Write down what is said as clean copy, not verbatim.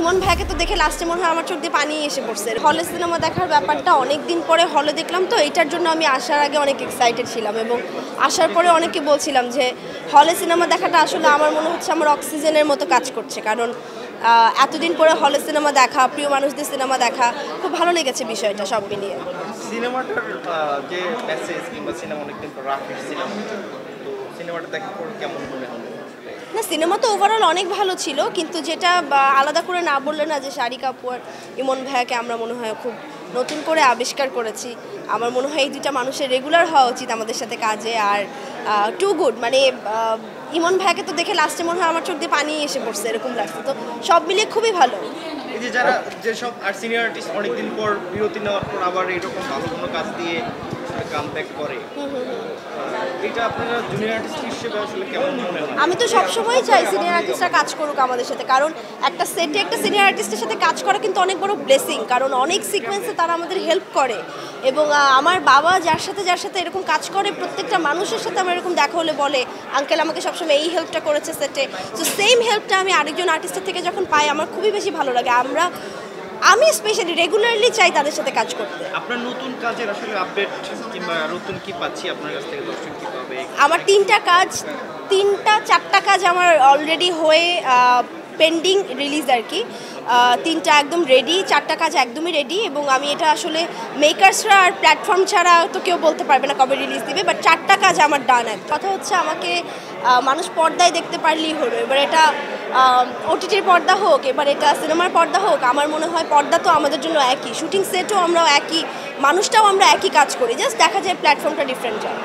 ইমন ভাইকে তো দেখে লাস্টে মনে হয় আমার চোখ দিয়ে পানি এসে পড়ছে। হলে সিনেমা দেখার ব্যাপারটা অনেক দিন পরে হলে দেখলাম, তো এটার জন্য আমি আসার আগে অনেক এক্সাইটেড ছিলাম এবং আসার পরে অনেকে বলছিলাম যে হলে সিনেমা দেখাটা আসলে আমার মনে হচ্ছে আমার অক্সিজেনের মতো কাজ করছে, কারণ এতদিন পরে হলে সিনেমা দেখা, প্রিয় মানুষদের সিনেমা দেখা, খুব ভালো লেগেছে বিষয়টা সব মিলিয়ে। সিনেমাটার যে মেসেজ কিংবা সিনেমা অনেকদিন পর রাফির সিনেমা, তো সিনেমাটা দেখার পর কেমন মনে হলো? না, সিনেমা তো ওভারঅল অনেক ভালো ছিল, কিন্তু যেটা আলাদা করে না বললে না যে শারিকা আপু আর ইমন ভাইয়াকে আমরা মনে হয় খুব নতুন করে আবিষ্কার করেছি। আমার মনে হয় এই দুইটা মানুষের রেগুলার হওয়া উচিত আমাদের সাথে কাজে। আর টু গুড, মানে ইমন ভাইয়াকে তো দেখে লাস্টে মনে হয় আমার চোখ দিয়ে পানি এসে পড়ছে, এরকম লাগছে। তো সব মিলিয়ে খুবই ভালো। এই যে যারা যেসব আর সিনিয়র আর্টিস্ট অনেকদিন পর বিরতি নেওয়ার পর আবার এরকম ভালো কোনো কাজ দিয়ে কামব্যাক করে, এটা আপনারা জুনিয়র আর্টিস্ট হিসেবে আসলে কেমন মনে হয়? আমি তো সবসময় চাই সিনিয়র আর্টিস্টরা কাজ করুক আমাদের সাথে, কারণ একটা সেটে একটা সিনিয়র আর্টিস্টের সাথে কাজ করা কিন্তু অনেক বড় ব্লেসিং, কারণ অনেক সিকোয়েন্সে তারা আমাদের হেল্প করে। এবং আমার বাবা যার সাথে এরকম কাজ করে, প্রত্যেকটা মানুষের সাথে আমার এরকম দেখা হলে বলে আঙ্কেল আমাকে সবসময় এই হেল্পটা করেছে সেটে। তো সেম হেল্পটা আমি আরেকজন আর্টিস্টের থেকে যখন পাই আমার খুবই বেশি ভালো লাগে। আমি স্পেশালি রেগুলারলি চাই তাদের সাথে কাজ করতে। আপনার নতুন কাজের আসলে আপডেট কিংবা নতুন কি পাচ্ছি আপনার কাছ থেকে, দর্শক কি পাবে? আমার 4টা কাজ আমার অলরেডি হয়ে পেন্ডিং রিলিজ আর কি। 3টা একদম রেডি, 4টা কাজ একদমই রেডি, এবং আমি এটা আসলে মেকার্সরা আর প্ল্যাটফর্ম ছাড়া তো কেউ বলতে পারবে না কবে রিলিজ দিবে, বাট 4টা কাজ আমার ডান। এক কথা হচ্ছে আমাকে মানুষ পর্দায় দেখতে পারলেই হলো। এবার এটা ওটিটির পর্দা হোক, এবার এটা সিনেমার পর্দা হোক, আমার মনে হয় পর্দা তো আমাদের জন্য একই, শুটিং সেটও আমরাও একই, মানুষটাও আমরা একই কাজ করি, জাস্ট দেখা যায় প্ল্যাটফর্মটা ডিফারেন্ট হয়।